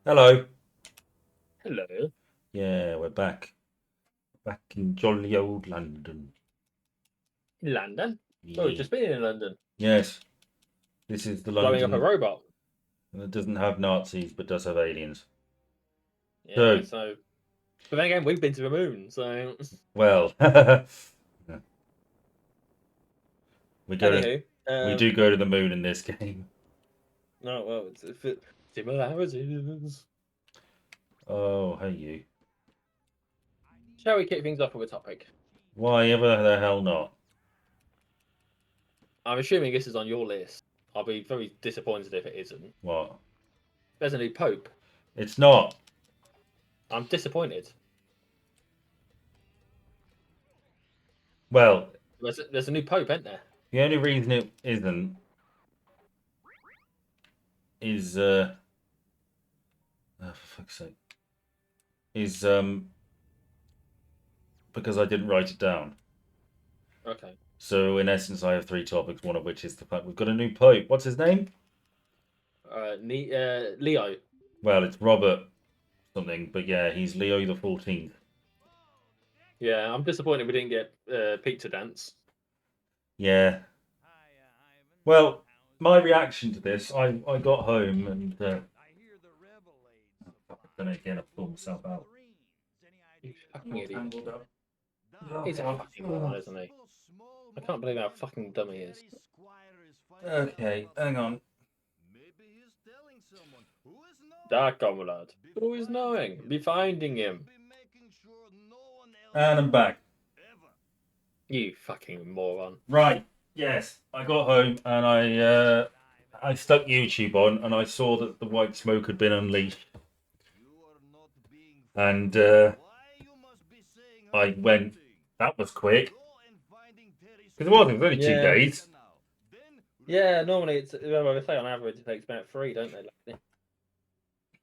Hello. Hello. Yeah, we're back. Back in jolly old London. London? Oh, we've Yeah. just been in London. Yes, this is the Blowing up a London robot. that doesn't have Nazis but does have aliens. Yeah, So, so. But then again, we've been to the moon, so. well, we go to, Anywho. we do go to the moon in this game. No, well, it's if it, similarities. Oh, hey you. Shall we kick things off with a topic? Why ever the hell not? I'm assuming this is on your list. I'll be very disappointed if it isn't. What? There's a new pope. It's not. I'm disappointed. Well, There's a new pope, isn't there? the only reason it isn't is oh, for fuck's sake, is because I didn't write it down. Okay. So in essence, I have three topics, one of which is the fact we've got a new pope. What's his name? Leo. Well, it's Robert something, but yeah, he's Leo the 14th. Yeah, I'm disappointed we didn't get pizza dance. Yeah. Well, my reaction to this, I got home and then again I pulled myself out. You I'm fucking all idiot. tangled up. He's a fucking moron, isn't he? I can't believe how fucking dumb he is. Okay, hang on. That comrade. Who is knowing? Be finding him. And I'm back. You fucking moron. Right. Yes, I got home and I stuck YouTube on and I saw that the white smoke had been unleashed. And I went, that was quick. Because it was only two Yeah. days. Yeah, normally well, they say on average it takes about 3, don't they?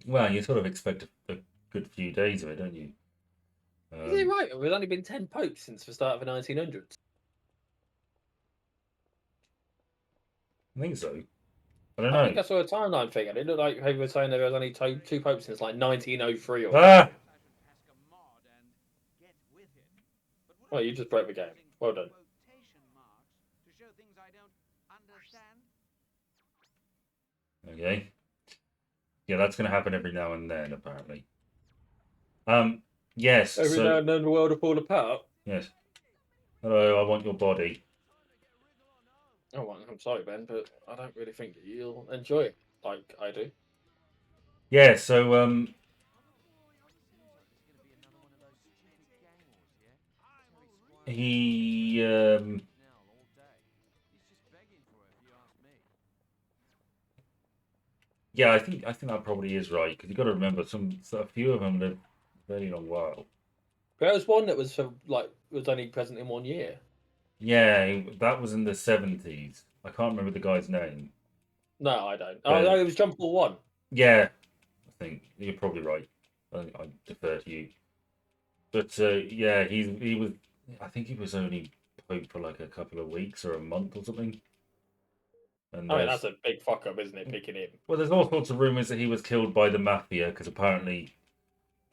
Well, you sort of expect a good few days of it, don't you? Is it Um, right? There's only been 10 popes since the start of the 1900s. I think so. I don't I think know. I saw a timeline thing, and it looked like they were saying there was only two popes since like 1903 or Ah! something. Well, you just broke the game. Well done. Okay. Yeah, that's going to happen every now and then, apparently. Yes, Every so, now and then the world will fall apart. yes. Hello, I want your body. Oh, well, I'm sorry, Ben, but I don't really think that you'll enjoy it like I do. Yeah, so, he, yeah, I think that probably is right, because you got to remember, a few of them live a very long while. There was one that was for like was only present in 1 year. Yeah, that was in the 70s. I can't remember the guy's name, No, I don't. Oh no, but it was Jump Ball One. yeah, I think you're probably right. I defer to you. But yeah, he was. I think he was only Pope for like a couple of weeks or a month or something. And I mean, that's there's a big fuck up, isn't it? Picking him. well, there's all sorts of rumors that he was killed by the mafia because apparently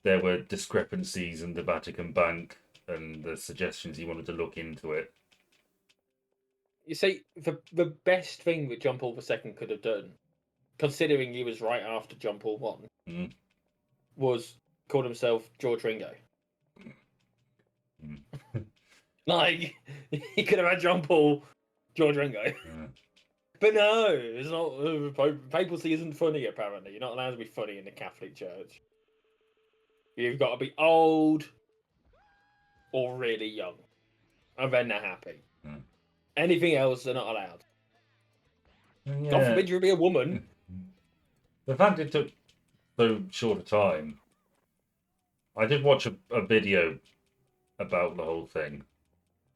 there were discrepancies in the Vatican Bank, and the suggestions he wanted to look into it. You see, the best thing that John Paul II could have done, considering he was right after John Paul One, Mm, was called himself George Ringo. mm, Like he could have had John Paul, George Ringo. uh, But no, it's not. Papacy isn't funny. Apparently, you're not allowed to be funny in the Catholic Church. You've got to be old or really young, and then they're happy. uh. Anything else, they're not allowed. God Yeah, forbid you be a woman. the fact it took so short a time. I did watch a video about the whole thing,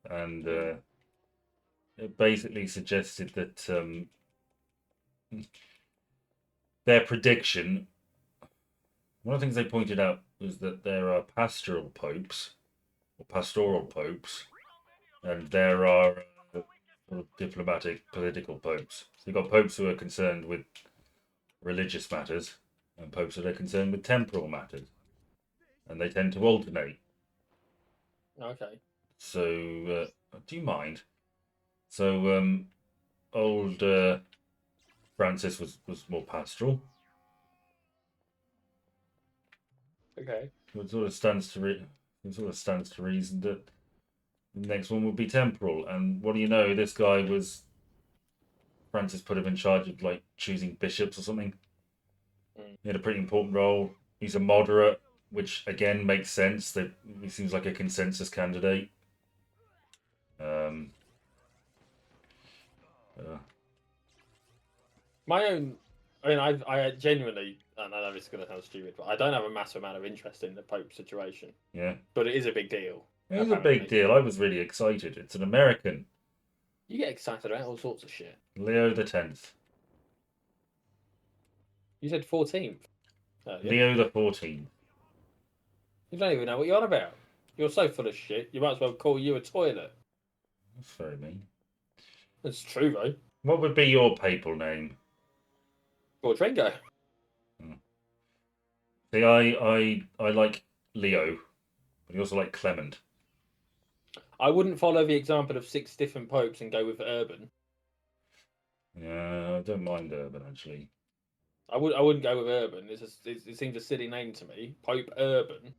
and it basically suggested that their prediction, one of the things they pointed out was that there are pastoral popes or pastoral popes, and there are sort of diplomatic political popes. So you've got popes who are concerned with religious matters, and popes are concerned with temporal matters, and they tend to alternate. Okay. So, do you mind? So, old Francis was more pastoral. Okay. It sort of stands to reason that the next one would be temporal. And what do you know? This guy was Francis put him in charge of like choosing bishops or something. Mm. He had a pretty important role. He's a moderate, which again makes sense. That he seems like a consensus candidate. Um, uh, My own. I mean, I genuinely, and I know this is going to sound stupid, but I don't have a massive amount of interest in the Pope situation. yeah, But it is a big deal. it was a Apparently. big deal. I was really excited. It's an American, You get excited about all sorts of shit. Leo the 10th, You said 14th. Leo the 14th. You don't even know what you're on about. You're so full of shit. You might as well call you a toilet. That's very mean. It's true though. What would be your papal name? Tringo. See, I like Leo, but you also like Clement. I wouldn't follow the example of 6 different popes and go with Urban. Yeah, I don't mind Urban actually. I wouldn't go with Urban. It seems a silly name to me. Pope Urban.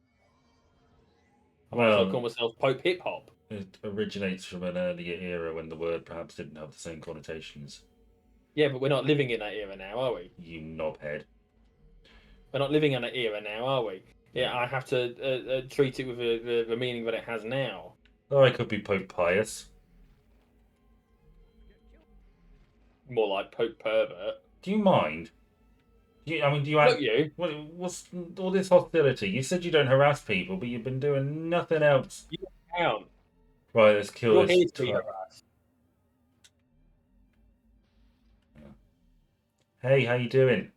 I might as well call myself Pope Hip Hop. It originates from an earlier era when the word perhaps didn't have the same connotations. Yeah, but we're not living in that era now, are we? You knobhead. We're not living in that era now, are we? Yeah, I have to treat it with the meaning that it has now. Or I could be Pope Pius. More like Pope Pervert. Do you mind? Do you Look, you. What's all this hostility? You said you don't harass people, but you've been doing nothing else. You count. Right, let's kill You're this. here to be harassed. Hey, how you doing?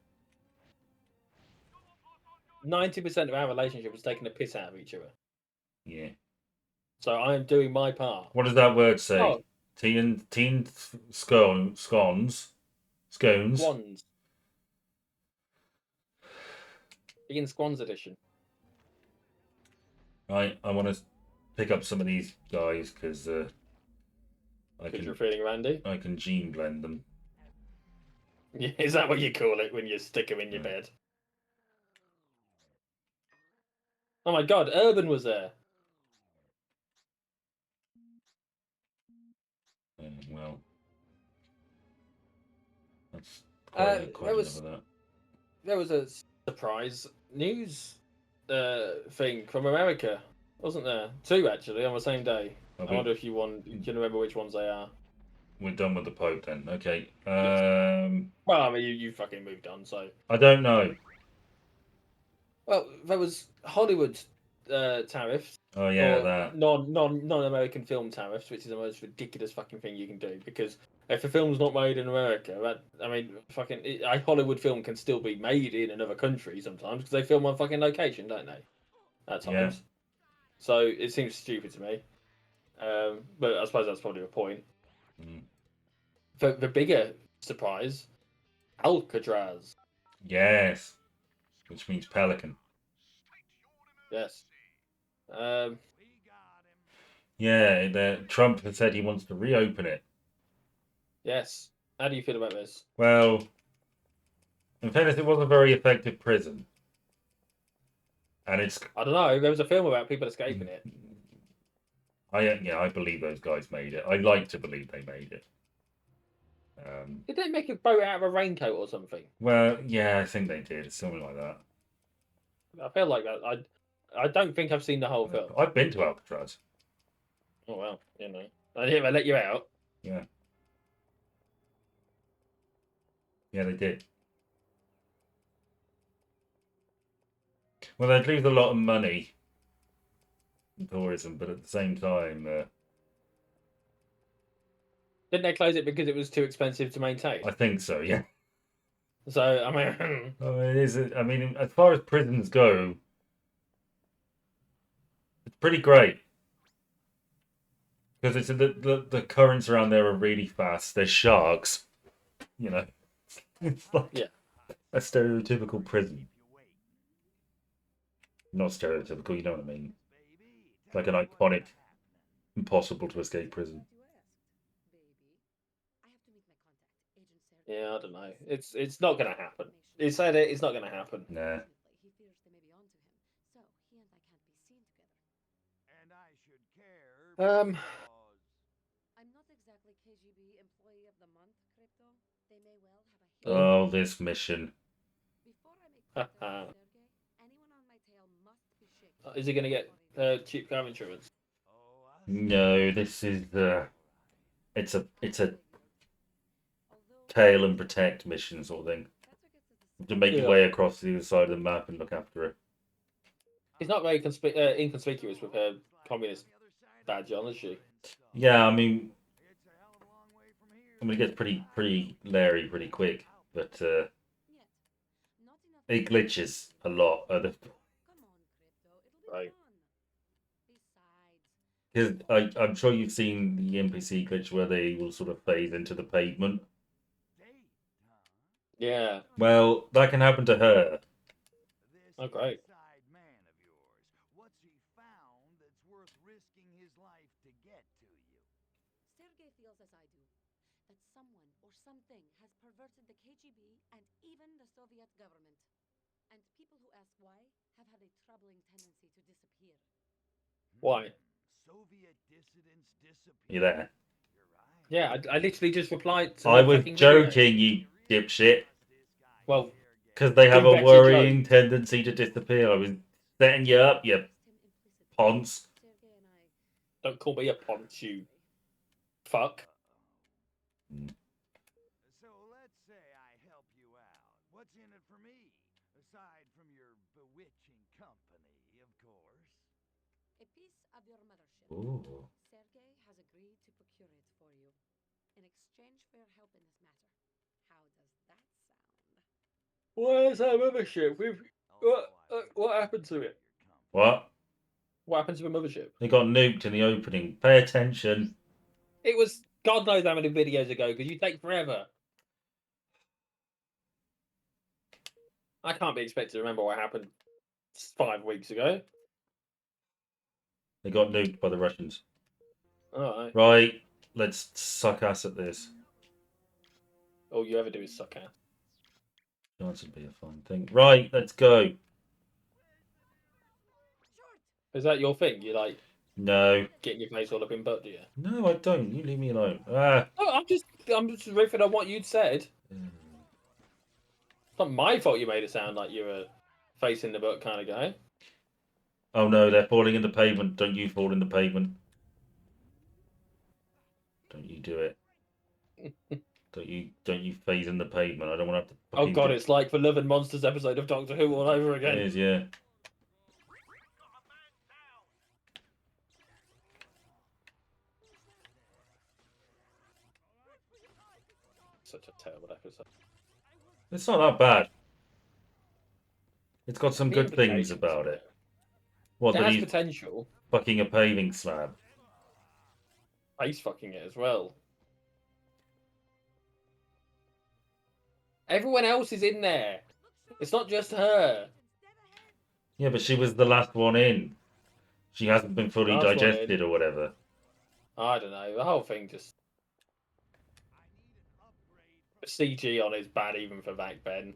90% of our relationship was taking the piss out of each other. Yeah. So I am doing my part. What does that word say? Oh. Teen scones. Squans. Ian Squans edition. Right, I want to pick up some of these guys because You're feeling Randy? I can gene blend them. Yeah, is that what you call it when you stick them in your bed? Oh my god, Urban was there. Well, that's quite enough of that. There was a surprise news thing from America, wasn't there? 2 actually on the same day. I wonder if you can remember which ones they are. We're done with the Pope then. Okay. Well, I mean, you fucking moved on, so. I don't know. Well, there was Hollywood tariffs. Oh yeah, that non-American film tariffs, which is the most ridiculous fucking thing you can do. Because if a film's not made in America, a Hollywood film can still be made in another country sometimes because they film on fucking location, don't they? At times. Yeah. So it seems stupid to me. But I suppose that's probably the point. Mm. The bigger surprise, Alcatraz. Yes. Which means pelican. Yes. Yeah, Trump has said he wants to reopen it. Yes. How do you feel about this? Well, in fairness, it was a very effective prison. And it's... I don't know. There was a film about people escaping it. I believe those guys made it. I like to believe they made it. Did they make a boat out of a raincoat or something? Well, yeah, I think they did. Something like that. I feel like that. I don't think I've seen the whole film. I've been to Alcatraz. Oh, well, you know. I didn't let you out. Yeah. Yeah, they did. Well, they'd lose a lot of money in tourism, but at the same time... Didn't they close it because it was too expensive to maintain? I think so, yeah. So, I mean... it is. I mean, as far as prisons go, it's pretty great. Because it's the currents around there are really fast. There's sharks. You know. It's like a stereotypical prison. Not stereotypical, you know what I mean. Like an iconic, impossible to escape prison. Yeah, I don't know. It's not gonna happen. He said it. It's not gonna happen. Nah. Um. Oh, this mission. Is he gonna get cheap car insurance? No, this is it's a tail and protect mission sort of thing. To make your Yeah. way across the other side of the map and look after it. He's not very inconspicuous with her communist badge on, is she? Yeah, I mean, it gets pretty leery pretty quick, but it glitches a lot. Right. Because I'm sure you've seen the NPC glitch where they will sort of fade into the pavement. Yeah. Well, that can happen to her. Oh, great. Why? You there? Yeah, I literally just replied to I that was fucking video. joking, you dipshit. Well, Because they have do a better worrying tendency to disappear. I was setting you up, you ponce. don't call me a ponce, you fuck. So let's say I help you out. What's in it for me? Aside from your bewitching company, of course. Ooh. Where's our mothership? What happened to it? What? What happened to the mothership? They got nuked in the opening. Pay attention. It was God knows how many videos ago because you take forever. I can't be expected to remember what happened 5 weeks ago. They got nuked by the Russians. Alright. Right, let's suck ass at this. All you ever do is suck ass. That would be a fun thing. Right, let's go. Is that your thing? You like No. getting your face all up in butt, do you? No, I don't. You leave me alone. Ah. Oh, I'm just riffing on what you'd said. It's not my fault you made it sound like you were face in the butt kind of guy. Oh no, they're falling in the pavement. Don't you fall in the pavement. Don't you do it. Don't you phase in the pavement. I don't want to have to Oh fucking god, it's like the Love and Monsters episode of Doctor Who all over again. It is, yeah. Such a terrible episode. It's not that bad. It's got some The good things implications about of it. What, It that has he's potential. fucking a paving slab? Face fucking it as well. Everyone else is in there. It's not just her. Yeah, but she was the last one in. She hasn't been fully Last one in. digested or whatever. I don't know. The whole thing just. The CG on is bad even for back then.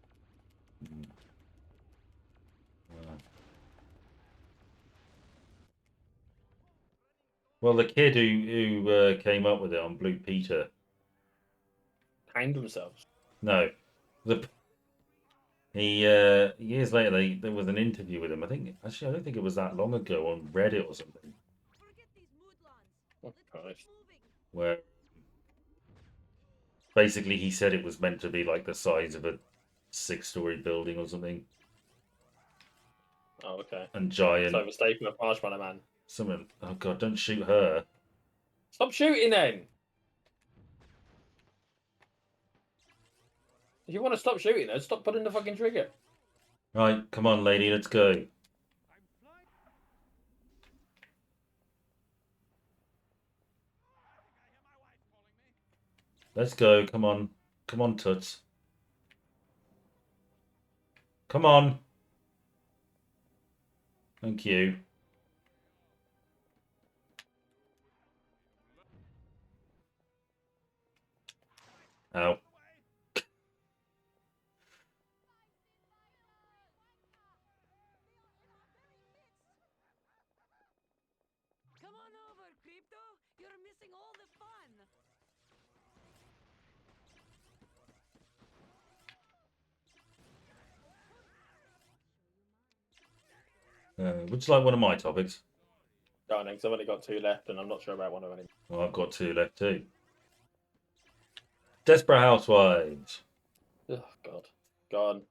Well, the kid who came up with it on Blue Peter. Hanged themselves. No, he years later there was an interview with him. I don't think it was that long ago on Reddit or something, Oh, Christ. where basically he said it was meant to be like the size of a 6-story building or something, Oh, okay. and giant. So the statement of Marshmallow Man. Someone, oh god, don't shoot her. Stop shooting then! If you want to stop shooting her, stop putting the fucking trigger. Right, come on, lady, let's go. Let's go, come on. Come on, Toots. Come on. Thank you. Ow. Come on over, Crypto. You're missing all the fun. Would you like one of my topics? Go on, because I've only got 2 left, and I'm not sure about one of any. Well, I've got 2 left too. Desperate Housewives. Oh God, gone.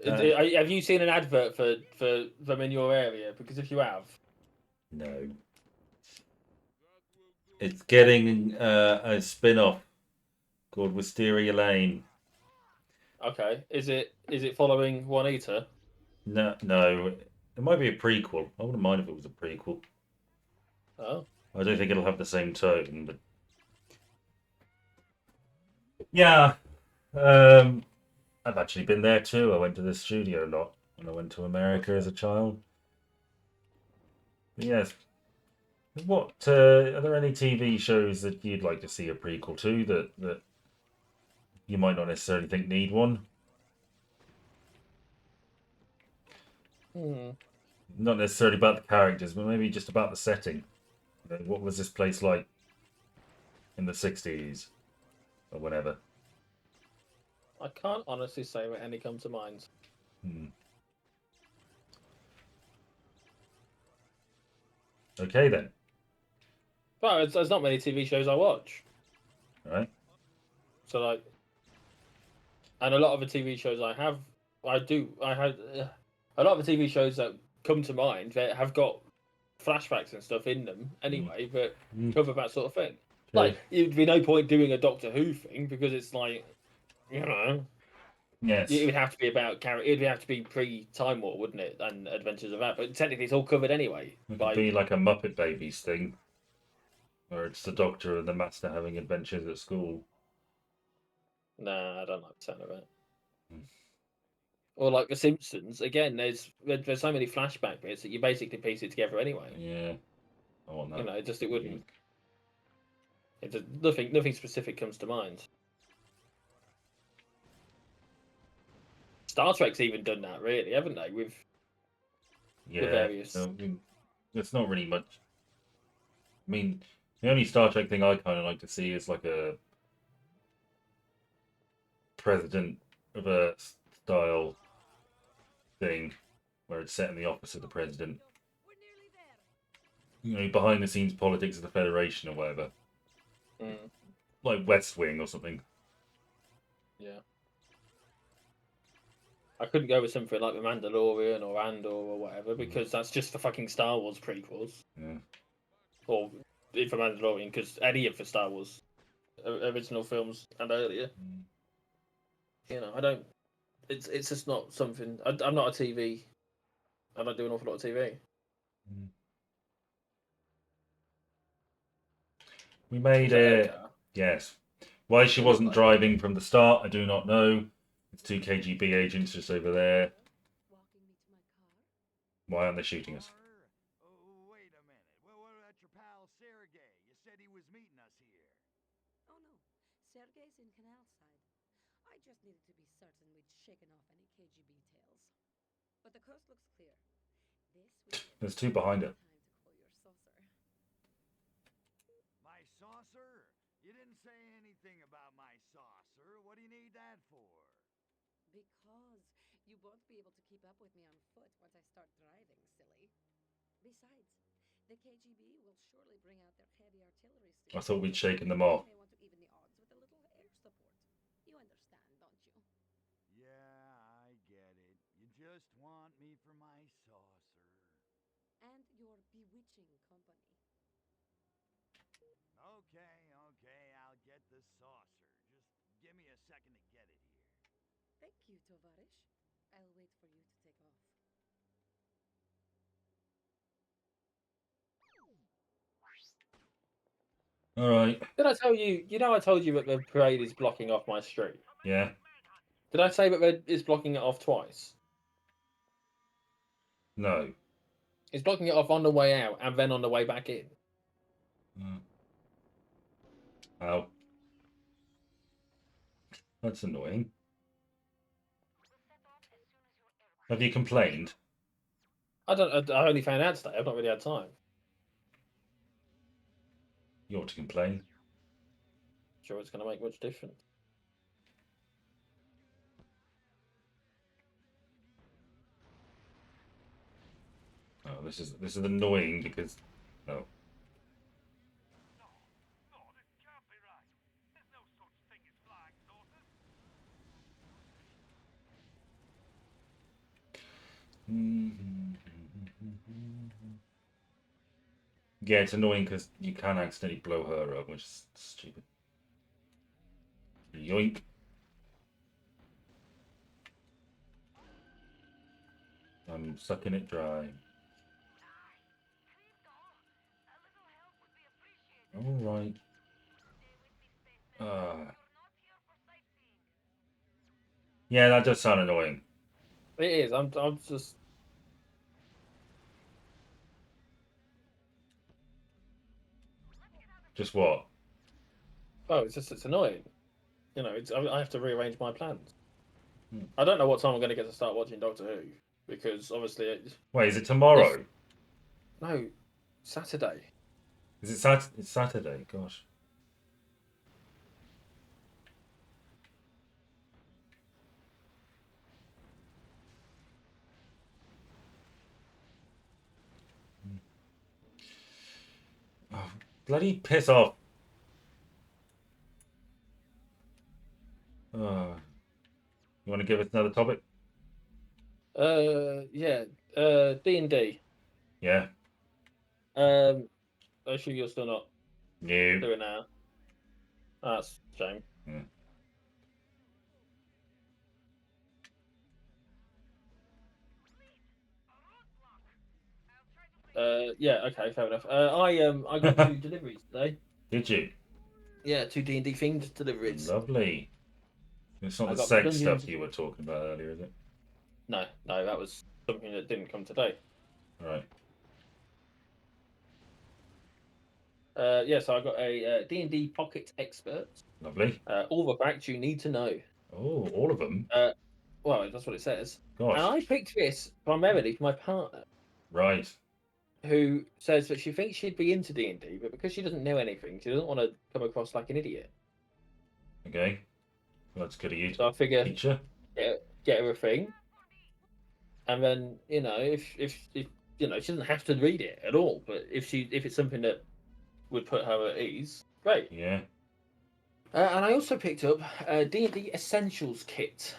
Uh, Have you seen an advert for them in your area? Because if you have, No. It's getting a spin-off called Wisteria Lane. okay, is it following Juanita? No, no. It might be a prequel. I wouldn't mind if it was a prequel. Oh, I don't think it'll have the same tone, but yeah. I've actually been there too. I went to the studio a lot when I went to America as a child. But yes. What are there any TV shows that you'd like to see a prequel to that you might not necessarily think need one? hmm. Not necessarily about the characters, but maybe just about the setting. You know, what was this place like in the 60s or whenever? I can't honestly say what any come to mind. Hmm. Okay then. But there's not many TV shows I watch, All right. so like, and a lot of the TV shows I had a lot of the TV shows that come to mind that have got flashbacks and stuff in them anyway, but Mm. cover that sort of thing. Okay. Like, it'd be no point doing a Doctor Who thing because it's like, you know, Yes. it would have to be about character. It would have to be pre-Time War, wouldn't it? And Adventures of that. But technically, it's all covered anyway. It could Like, be like a Muppet Babies thing, where it's the Doctor and the Master having adventures at school. nah, I don't like the sound of it. Hmm. Or like The Simpsons. Again, there's so many flashback bits that you basically piece it together anyway. Yeah. I want that. You know, it wouldn't. Nothing specific comes to mind. Star Trek's even done that, really, haven't they? With Yeah. various. I mean, it's not really much. I mean, the only Star Trek thing I kind of like to see is like a president of a style thing where it's set in the office of the president. We're nearly there. You know, behind the scenes politics of the Federation or whatever. Mm, Like West Wing or something. yeah. I couldn't go with something like The Mandalorian or Andor or whatever because that's just for fucking Star Wars prequels. Yeah. Or for Mandalorian, because any of the Star Wars original films and earlier. Mm. You know, I don't. It's just not something. I'm not a TV. I don't do an awful lot of TV. Mm. We made Is that a Edgar? yes. Why she It wasn't looked like- driving from the start, I do not know. It's 2 KGB agents just over there. Walking me to my car. Why aren't they shooting us? Oh, wait a minute. Well, what about your pal Sergey? You said he was meeting us here. Oh no, Sergey's in Canal Side. I just needed to be certain we'd shaken off any KGB tales. But the coast looks clear. This weekend. There's 2 behind it. Time to call your saucer. My saucer? You didn't say anything about my saucer. What do you need that for? Because you won't be able to keep up with me on foot once I start driving, silly. Besides, the KGB will surely bring out their heavy artillery soon. I thought we'd shaken them off. They may want to even the odds with a little air support. You understand, don't you? Yeah, I get it. You just want me for my saucer. And your bewitching company. Okay, I'll get the saucer. Just give me a second to get it here. Thank you, Tovarish. I'll wait for you to take off. All right. Did I tell you? You know, I told you that the parade is blocking off my street. Yeah. Did I say that it's blocking it off twice? No. He's blocking it off on the way out and then on the way back in. Ow. That's annoying. Have you complained? I only found out today. I've not really had time. You ought to complain. Sure, it's going to make much difference. Oh, this is annoying because no. Yeah, it's annoying because you can accidentally blow her up, which is stupid. Yoink. I'm sucking it dry. All right. Yeah, that does sound annoying. It is. I'm just. Just what? Oh, it's annoying. You know, I have to rearrange my plans. Hmm. I don't know what time I'm going to get to start watching Doctor Who because obviously. Wait, is it tomorrow? No, Saturday. Is it It's Saturday? Gosh. Oh, bloody piss off. You want to give us another topic? Yeah. D&D. Yeah. I assume you're still not No. doing now. That's a shame. Yeah. Yeah. Okay. Fair enough. I got 2 deliveries today. Did you? Yeah, 2 D&D themed deliveries. Lovely. It's not I the got sex Dungeons- stuff you were talking about earlier, is it? No, that was something that didn't come today. All right. Yeah, so I got a D&D Pocket Expert. Lovely. All the facts you need to know. Oh, all of them? Well, that's what it says. Gosh. And I picked this primarily for my partner, Right. who says that she thinks she'd be into D&D, but because she doesn't know anything, she doesn't want to come across like an idiot. Okay. Well, that's good of you, So I figure teacher. get her a thing, and then if she doesn't have to read it at all, but if it's something that would put her at ease, great. Yeah. And I also picked up a D&D Essentials kit,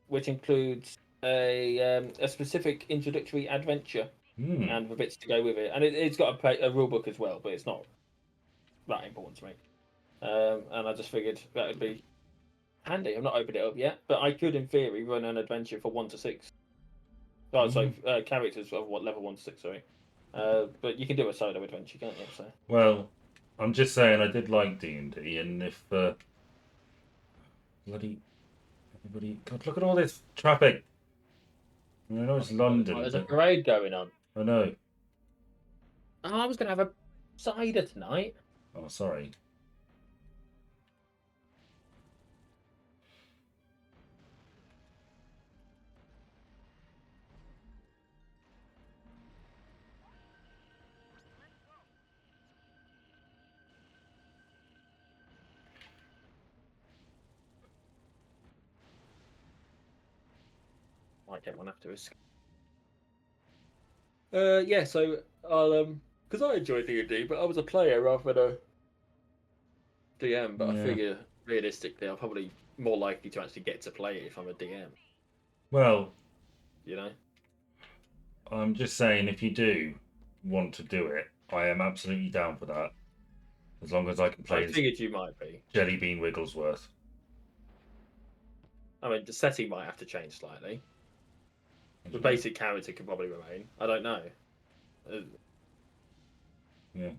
which includes a specific introductory adventure and the bits to go with it. And it's got a rule book as well, but it's not that important to me. And I just figured that would be handy. I've not opened it up yet, but I could, in theory, run an adventure for 1 to 6. Oh, so characters of what level 1 to 6, sorry. But you can do a solo adventure, can't you? So. Well, I'm just saying I did like D&D, and if bloody everybody, God, look at all this traffic. I know it's London. There's a But parade going on. I know. Oh, I was going to have a cider tonight. Oh, sorry. Might get one after this. Yeah, so I'll because I enjoy D&D, but I was a player rather than a DM. But I Yeah. figure realistically, I'm probably more likely to actually get to play it if I'm a DM. Well, You know. I'm just saying if you do want to do it, I am absolutely down for that. As long as I can play I figured you might be. Jelly Bean Wigglesworth. I mean, the setting might have to change slightly. The basic character could probably remain. I don't know. Yeah.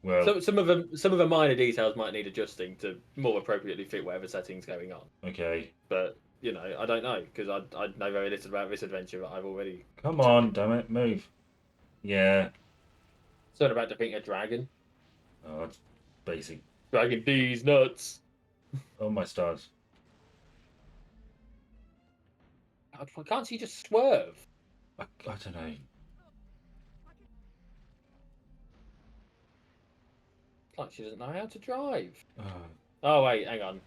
Well. So some of the minor details might need adjusting to more appropriately fit whatever setting's going on. Okay. But you know, I don't know because I know very little about this adventure that I've already. Come on, damn it, move. Yeah. Certain about defeating a dragon. Oh, it's basic. Dragon D's nuts. Oh my stars. Why can't she just swerve? I don't know. Like she doesn't know how to drive. Oh, Oh wait, hang on.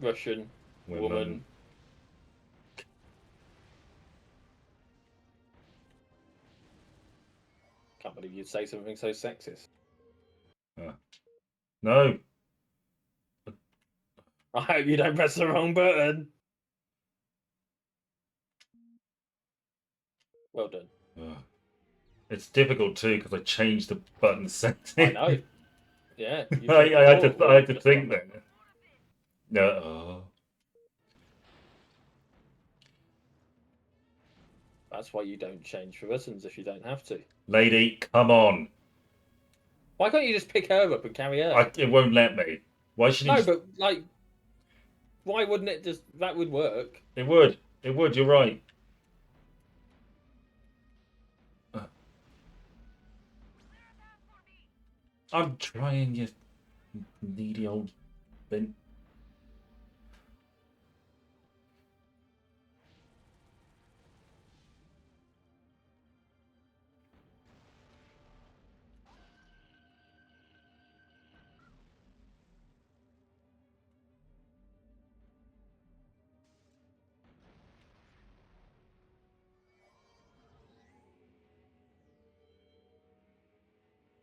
Russian woman. women. Can't believe you'd say something so sexist. No. I hope you don't press the wrong button. Well done. Oh. It's difficult too because I changed the button setting. I know. Yeah. you I had thought to. we I had to just think got- then. No. Oh. That's why you don't change the buttons if you don't have to. Lady, come on. Why can't you just pick her up and carry her? It won't let me. Why should No, he? but like, why wouldn't it just? That would work. It would. It would. You're right. I'm trying, you needy old bin.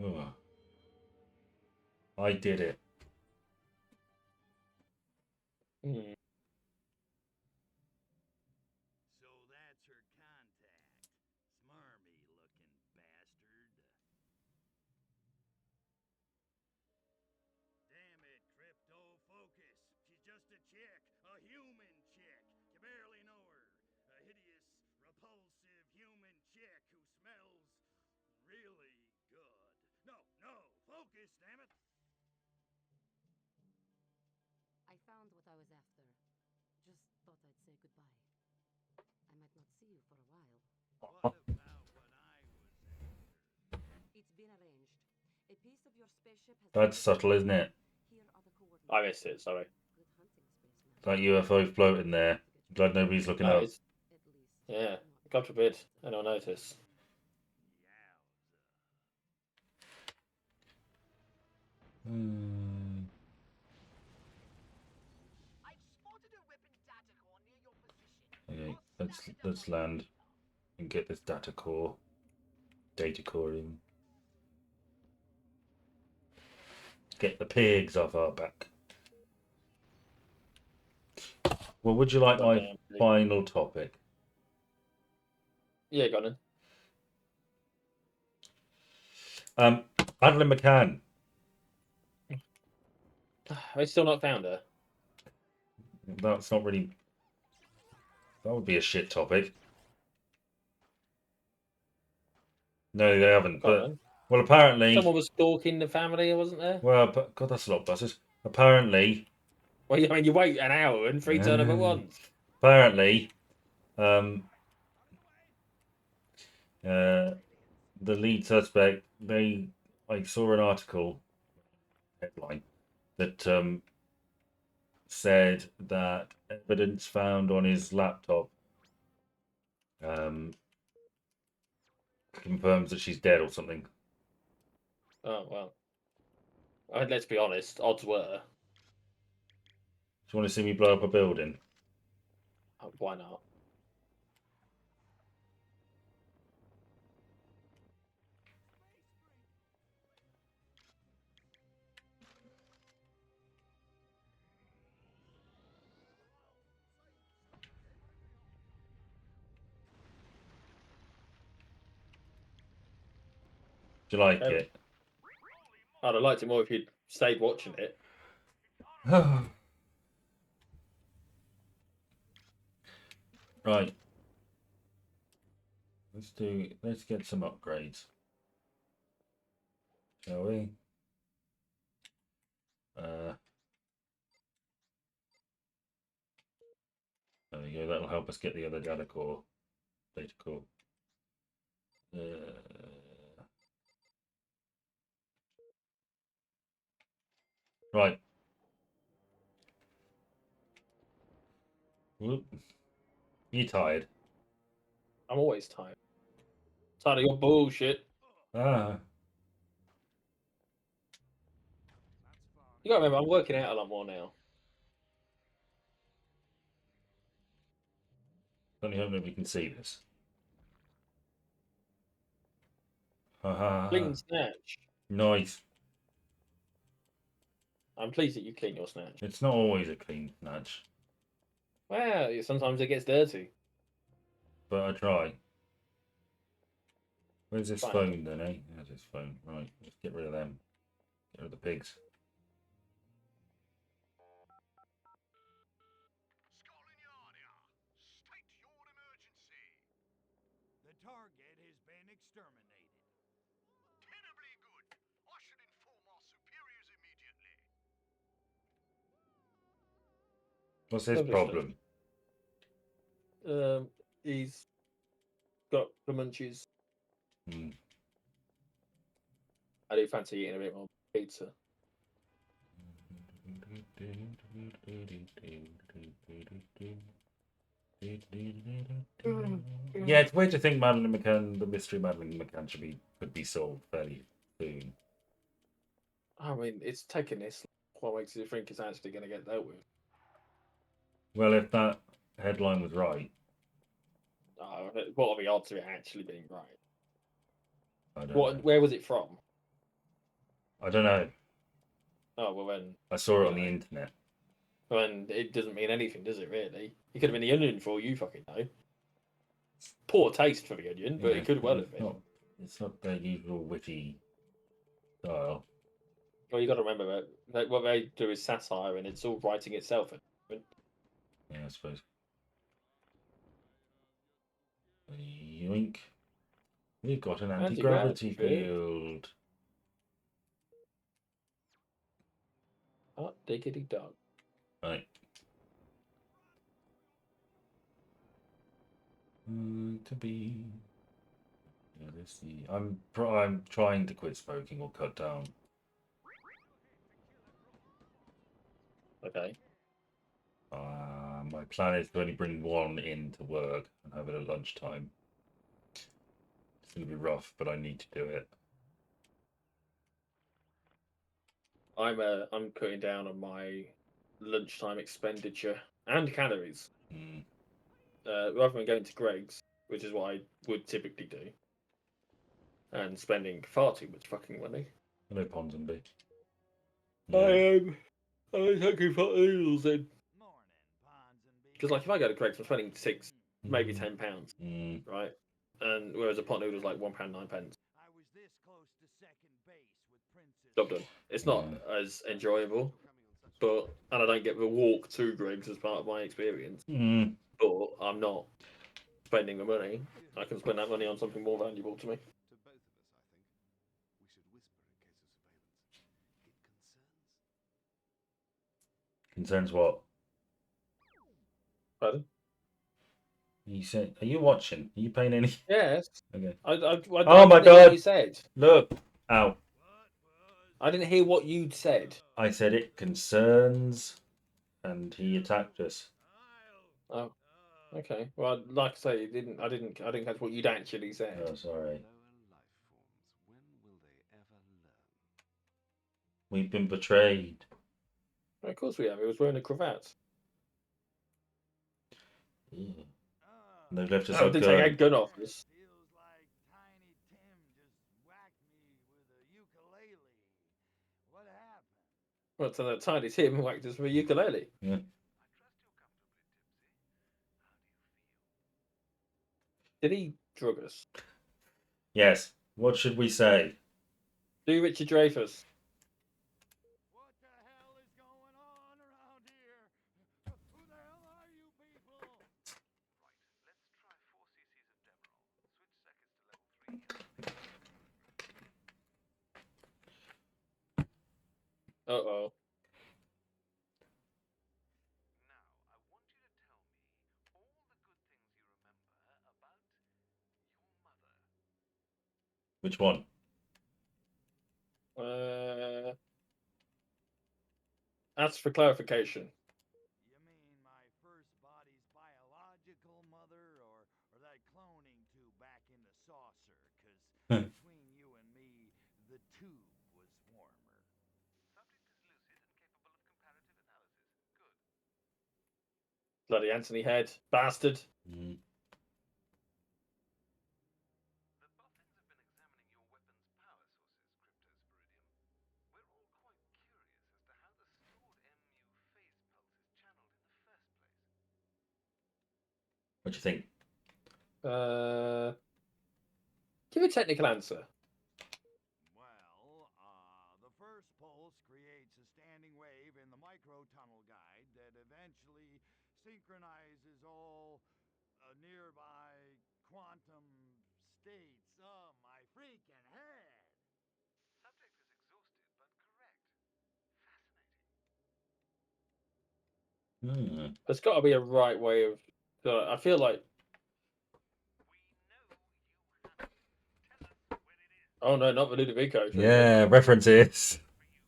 Oh. I did it. Hmm. So that's her contact. Smarmy looking bastard. Damn it, Crypto, focus. She's just a chick. A human chick. You barely know her. A hideous, repulsive human chick who smells really good. No, focus, damn it. I found what I was after. Just thought I'd say goodbye. I might not see you for a while. What about what I was after? It's been arranged. A piece of your spaceship has That's subtle, isn't it? Here are the coordinates. I missed it. Sorry. Good hunting, spaceman. That UFO floating there. Glad nobody's looking No, up. it's yeah. God forbid anyone notice. Hmm. Okay, let's land and get this data core in. Get the pigs off our back. Well, would you like my Okay, final topic? yeah, got it. Madeline McCann. I still not found her. That's not really. That would be a shit topic. No, they haven't. Go on, But then. well, apparently. Someone was stalking the family, wasn't there? Well, but God, that's a lot of buses. Apparently. Well, I mean, you wait an hour and three turn up at once. Apparently, the lead suspect. I saw an article headline that said that evidence found on his laptop confirms that she's dead or something. Oh well. Let's be honest. Odds were. Do you want to see me blow up a building? Why not? Do you like Okay. it? I'd have liked it more if you'd stayed watching it. Right. Let's get some upgrades. Shall we? you go. That'll help us get the other data core. Data core. Right. Whoop. You tired? I'm always tired. Tired of your bullshit. Ah. You gotta remember, I'm working out a lot more now. Only hope nobody can see this. Ha ha ha. Clean snatch. Nice. I'm pleased that you clean your snatch. It's not always a clean snatch, Well, sometimes it gets dirty. but I try. Where's this Fine. phone then, eh? There's this phone. Right, let's get rid of them. Get rid of the pigs. Scotland Yard here. State your emergency. The target has been exterminated. Terribly good. I should inform our superiors immediately. What's his Lovely problem? He's got the munchies. Hmm. I do fancy eating a bit more pizza. Yeah, it's weird to think Madeline McCann, the mystery Madeline McCann, could be solved fairly soon. I mean, it's taken this. What makes you think it's actually going to get dealt with? Well, if that headline was right, What are the odds of it actually being right? I don't know. Where was it from? I don't know. Oh, well then. I saw it on Yeah. the internet. When it doesn't mean anything, does it really? It could have been the onion for all you fucking know. Poor taste for the onion, but Yeah, it could well have been. It's not their usual witty style. Well, you got to remember that what they do is satire, and it's all writing itself. Yeah, I suppose. Yoink. We've got an anti-gravity Anti-gravity field. Oh, diggity dog. Right. To be. Yeah, let's see. I'm trying to quit smoking or cut down. Okay. My plan is to only bring one in to work and have it at lunchtime. It's going to be rough, but I need to do it. I'm cutting down on my lunchtime expenditure and calories. Mm. Rather than going to Greg's, which is what I would typically do, and spending far too much fucking money. Hello, Ponsonby. I'm taking pot noodles in. Because like if I go to Greg's, I'm spending £6, maybe £10, Mm. right? And whereas a pot noodle is like £1.09. I was this close to second base with Princess. Job done. It's not as enjoyable, and I don't get the walk to Greg's as part of my experience. Mm. But I'm not spending the money. I can spend that money on something more valuable to me. To both of us, I think. We should whisper in case of surveillance. It concerns. Concerns what? Pardon? You said, are you watching? Are you paying any? Yes. Okay. I Oh my didn't hear what God. you said. Look. Ow. I didn't hear what you'd said. I said it concerns, and he attacked us. Oh. Okay. Well, like I say, I didn't catch what you'd actually said. Oh, sorry. Lower life forms. When will they ever learn? We've been betrayed. Of course we have. He was wearing a cravat. Yeah. And they've left us Oh, our did take a gun. gun off us. Feels like Tiny Tim just whacked me with a ukulele. What happened? Well, so that Tiny Tim whacked us with a ukulele. Yeah. Did he drug us? Yes. What should we say? Do Richard Dreyfuss. What the hell is going on around here? Who the hell are you people? Uh-oh. Which one? Ask for clarification. You mean my first body's biological mother, or that cloning tube back in the saucer? Because between you and me, the tube was warmer. Subject is lucid and capable of comparative analysis. Good. Bloody Anthony Head. Bastard. Mm. The Buffins have been examining your weapon's power sources, Cryptosporidium. We're all quite curious as to how the stored MU phase pulse is channeled in the first place. What do you think? Give a technical answer. Well, the first pulse creates a standing wave in the microtunnel guide that eventually synchronizes all nearby quantum states. Oh, my freaking head! Subject is exhausted, but correct. Fascinating. Hmm. There's got to be a right way of. I feel like. We know you have it. Tell us when it is. Oh no, not the Ludovico. Yeah, references. For you.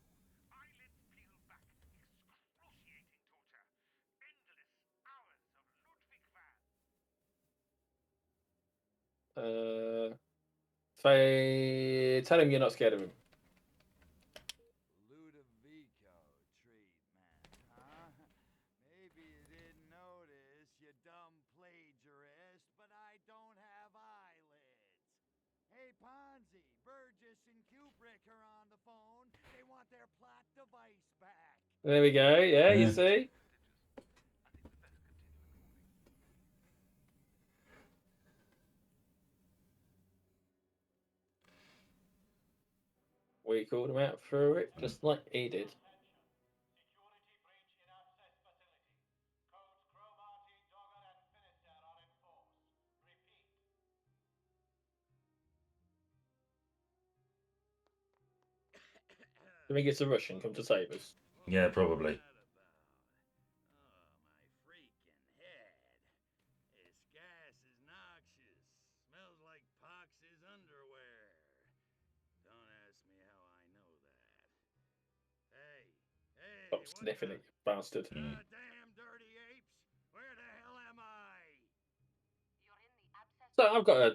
Eyelids peel back. Excruciating torture. Endless hours of Ludwig van. Tell him you're not scared of him. Ludovico treatment, huh? Maybe you didn't notice, you dumb plagiarist, but I don't have eyelids. Hey, Ponzi, Burgess and Kubrick are on the phone. They want their plot device back. There we go. Yeah, you Yeah. see. We called him out through it, just like he did. Security breach in access facility. Codes Cromarty, Dogger, and Finister are enforced. Repeat. I think it's a Russian come to save us. Yeah, probably. Oh, my freaking head. This gas is noxious. Smells like Pox's underwear. Don't ask me how I know that. Hey, Stop what sniffing the... it, you bastard. Damn dirty apes! Where the hell am I? So I've got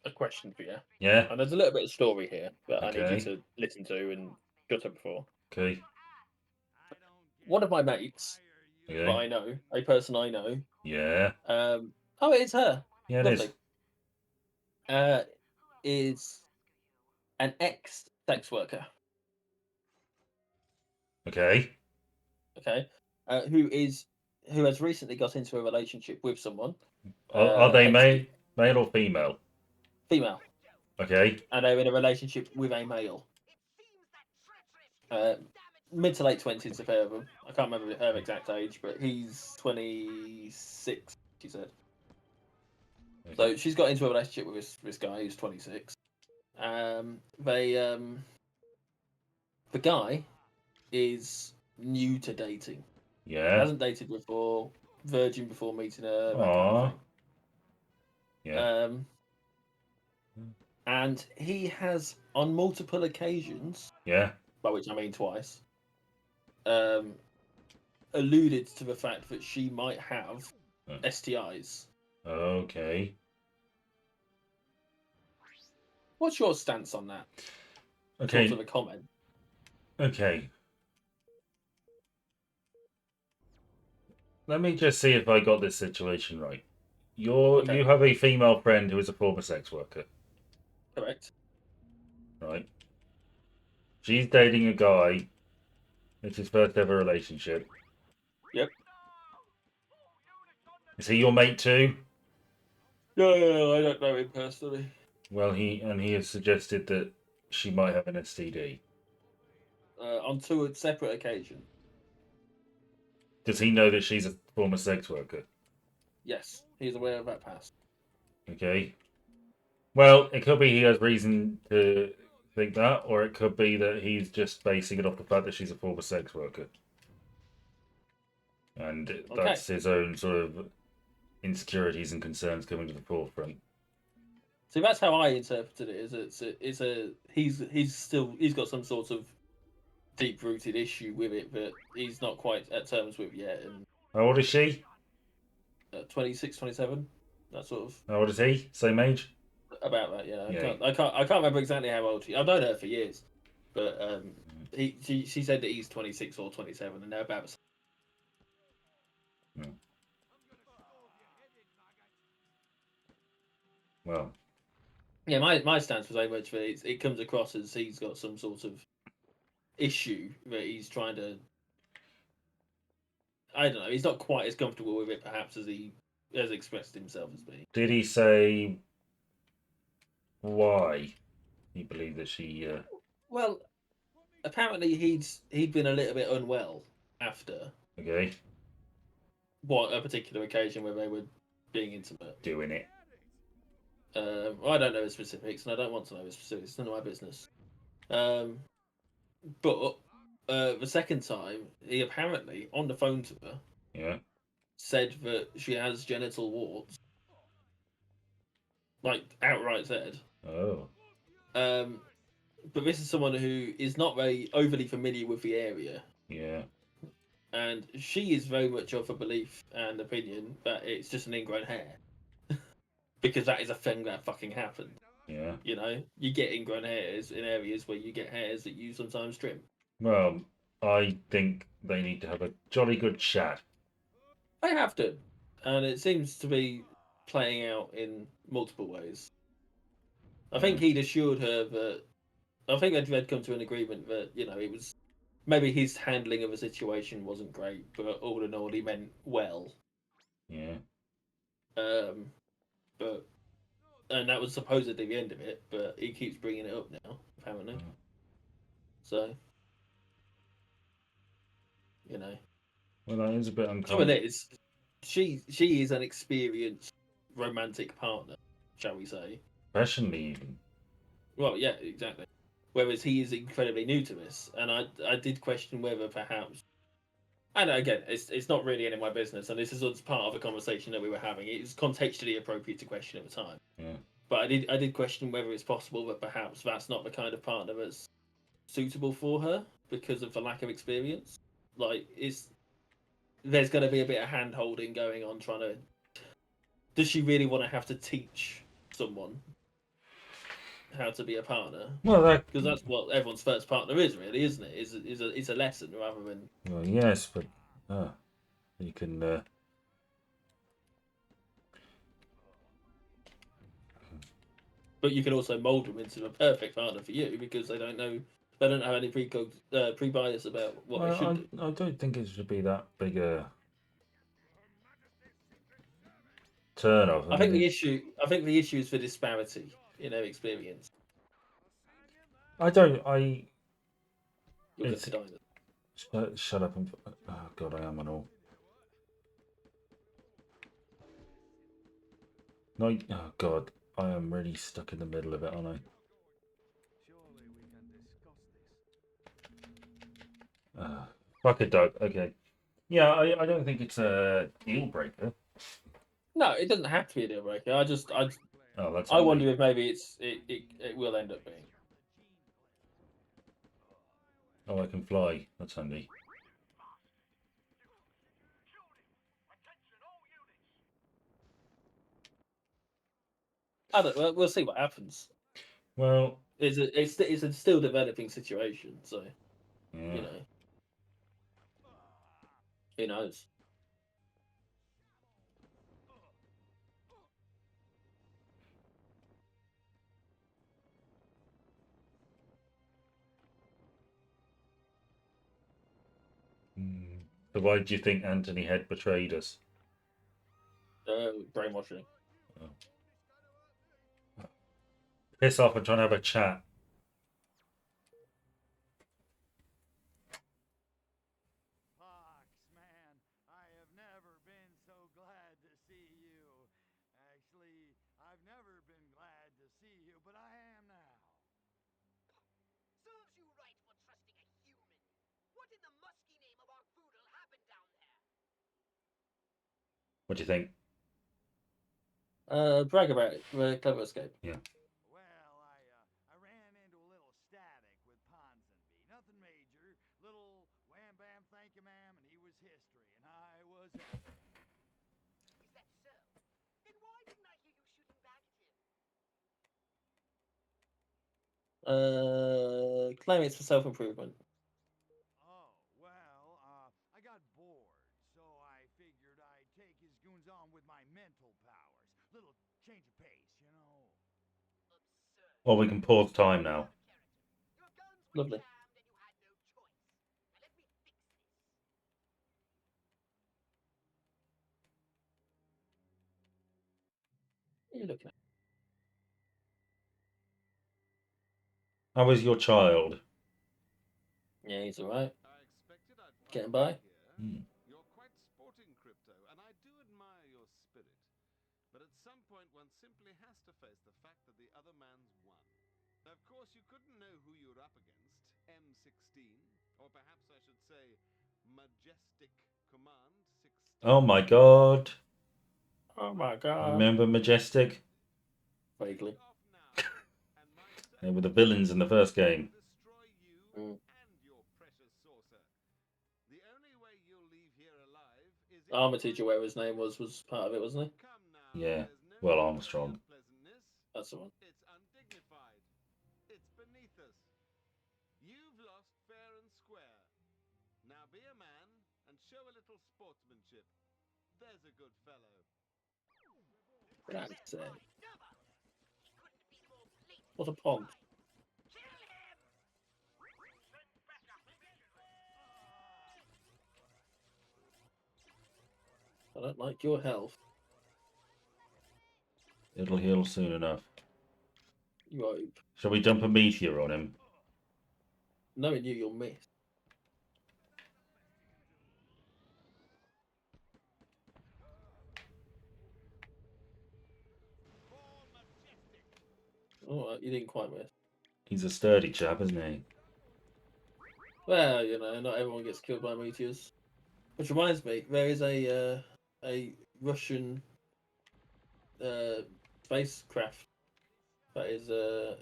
a question for you. Yeah. And there's a little bit of story here that I need you Okay. to listen to and shut up before. Okay. I don't get One of my why mates are that you... Okay. I know, a person I know, Yeah. oh, it's her. Yeah, it Lovely. is. Is an ex-sex worker, Okay. okay, who has recently got into a relationship with someone, Are they hence male or female? female, Okay. and they're in a relationship with a male. Mid to late 20s, the pair of them. I can't remember her exact age, but he's 26, she said. So she's got into a relationship with this guy who's 26. The guy is new to dating. Yeah. Hasn't dated before, virgin before meeting her, that kind Aw. of thing. Yeah. And he has, on multiple occasions, Yeah. by which I mean twice, alluded to the fact that she might have STIs. Okay. What's your stance on that? Okay. Sort of a comment. Okay. Let me just see if I got this situation right. Okay. You have a female friend who is a former sex worker, Correct. right? She's dating a guy. It's his first ever relationship. Yep. Is he your mate too? No, I don't know him personally. Well, he has suggested that she might have an STD. On two separate occasions. Does he know that she's a former sex worker? Yes, he's aware of that past. Okay. Well, it could be he has reason to think that, or it could be that he's just basing it off the fact that she's a former sex worker. And that's his own sort of insecurities and concerns coming to the forefront. See, that's how I interpreted it. He's got some sort of deep rooted issue with it that he's not quite at terms with yet. And How old is she? 26, 27, that sort of How old is he? Same age? about that. Yeah, Yeah. I can't remember exactly how old she. I've known her for years, but she said that he's 26 or 27, and they're about the same. Hmm. Well, Yeah, my stance was very much that it comes across as he's got some sort of issue that he's trying to. I don't know. He's not quite as comfortable with it, perhaps, as he has expressed himself as being. did he say why he believed that she? Well, apparently he'd been a little bit unwell after Okay, what a particular occasion where they were being intimate. doing it. I don't know the specifics, and I don't want to know the specifics. It's none of my business. But the second time, he apparently on the phone to her Yeah. said that she has genital warts, like outright said. Oh. But this is someone who is not very overly familiar with the area, Yeah. and she is very much of a belief and opinion that it's just an ingrown hair, because that is a thing that fucking happened. Yeah. You know, you get ingrown hairs in areas where you get hairs that you sometimes trim. Well, I think they need to have a jolly good chat. I have to, and it seems to be playing out in multiple ways. I think he'd assured her that. I think they'd come to an agreement that it was maybe his handling of the situation wasn't great, but all in all, he meant well. Yeah. But and that was supposedly the end of it, but he keeps bringing it up now, apparently. Mm. So, you know, Well, that is a bit trouble uncomfortable. is, she is an experienced romantic partner, shall we say? Professionally, even. Well, yeah, exactly. Whereas he is incredibly new to this, and I did question whether perhaps. And again, it's not really any of my business, and this is part of a conversation that we were having. It was contextually appropriate to question at the time. Yeah. But I did question whether it's possible that perhaps that's not the kind of partner that's suitable for her because of the lack of experience. Like, there's going to be a bit of hand holding going on, trying to. Does she really want to have to teach someone how to be a partner? Well, Because that's what everyone's first partner is, really, isn't it? Is a lesson rather than. Well, yes, but you can. But you can also mold them into a perfect partner for you because they don't have any pre-bias about what they should do. I don't think it should be that big a turn off. I think the issue is the disparity in their experience. I don't. I. You'll get It's to diners. shut up and. Oh God, I am and all. No. Oh God, I am really stuck in the middle of it, aren't I? Surely we can discuss this. Fuck it, Doug. Okay. Yeah, I don't think it's a deal breaker. No, it doesn't have to be a deal breaker. Oh, that's. I handy. wonder if maybe it will end up being. Oh, I can fly. That's handy. I don't. We'll see what happens. Well, It's a still developing situation, so yeah. you know, who knows. So why do you think Anthony had betrayed us? Brainwashing. Piss off and trying to have a chat. Fox, man, I have never been so glad to see you. Actually, I've never been glad to see you, but I am now. Serves you right for trusting a human. What in the musky name of our boodle happened down there? What do you think? Brag about it. Clever escape. Well, I ran into a little static with Ponsonby. Nothing major. Little wham bam, thank you, ma'am, and he was history, and I was out. Is that so? Then why didn't I hear you shooting back at him? Claim it's for self-improvement. Oh, well, I got bored, so I figured I'd take his goons on with my mental powers. Little change of pace, you know. Absurd. Well, we can pause time now. Your guns were Lovely. jammed and you had no choice. Now let me fix this. What are you looking at? How is your child? Yeah, he's alright. I expected I'd find Getting you by. here. Hmm. You're quite sporting, Crypto, and I do admire your spirit. But at some point, one simply has to face the fact that the other man's won. Of course, you couldn't know who you're up against. M16, or perhaps I should say, Majestic Command 16. Oh my god. Oh my god. Remember Majestic? Vaguely. Off now, and my They were the villains in the first game. destroy you Mm. and your precious saucer. The only way you'll leave here alive is if Armitage, or whatever his name was part of it, wasn't he? Come now, Yeah. there's no Well, need for Armstrong. the unpleasantness. That's the one. It's undignified. It's beneath us. You've lost fair and square. Now be a man and show a little sportsmanship. There's a good fellow. That's Never. He couldn't be more blatant. What a pond. Kill him! I don't like your health. It'll heal soon enough. You hope. Shall we dump a meteor on him? Knowing you, you'll miss. Alright, you didn't quite miss. He's a sturdy chap, isn't he? Well, you know, not everyone gets killed by meteors. Which reminds me, there is a Russian spacecraft that is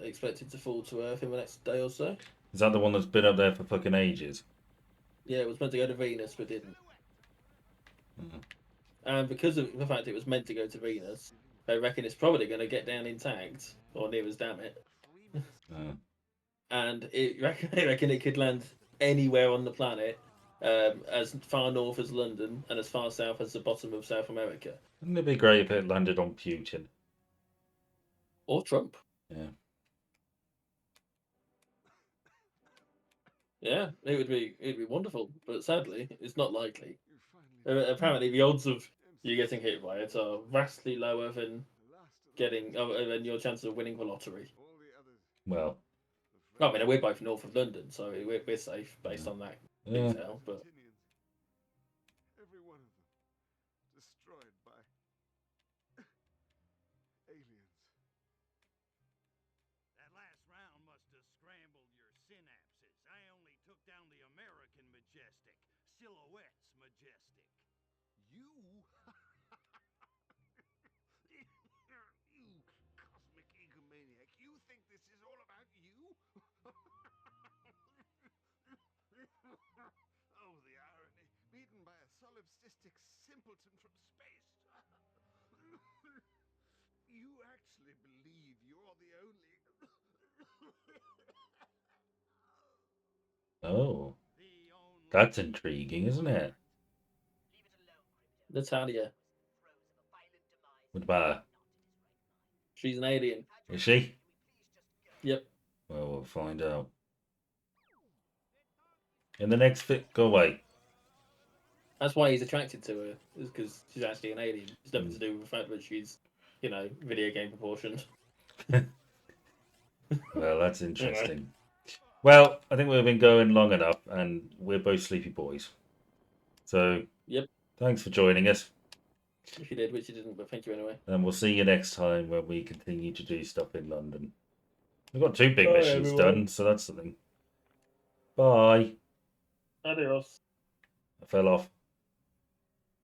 expected to fall to Earth in the next day or so. Is that the one that's been up there for fucking ages? Yeah, it was meant to go to Venus, but didn't. Mhm. And because of the fact it was meant to go to Venus, they reckon it's probably going to get down intact, or near as damn it. And they reckon it could land anywhere on the planet, as far north as London and as far south as the bottom of South America. Wouldn't it be great if it landed on Putin? Or Trump. Yeah. Yeah, it'd be wonderful, but sadly, it's not likely. You finally Apparently, the odds of you getting hit by it are vastly lower than than your chances of winning the lottery. all the others. Well, I mean, we're both north of London, so we're safe based on that yeah. detail. But Every one of them destroyed by aliens. That last round must have scrambled your synapses. I only took down the American Majestic. Silhouette's Majestic. You? You cosmic egomaniac. You think this is all about you? Oh, the irony. Beaten by a solipsistic simpleton from space. You actually believe you're the only... Oh, The only that's intriguing, isn't it? Leave it alone, Crypto. Natalia, Throes of a violent demise. What about her? Not in his right mind. she's an alien. Is she? Can we please just go? Yep. Well, we'll find out. In the next fit, go away. That's why he's attracted to her, is because she's actually an alien. It's nothing to do with the fact that she's, you know, video game proportioned. Well, that's interesting. Well, I think we've been going long enough, and we're both sleepy boys. So, Yep. thanks for joining us, If you did, which you didn't, but thank you anyway. and we'll see you next time when we continue to do stuff in London. We've got 2 big Bye, missions everyone. done, so that's something. Bye. Adios. I fell off.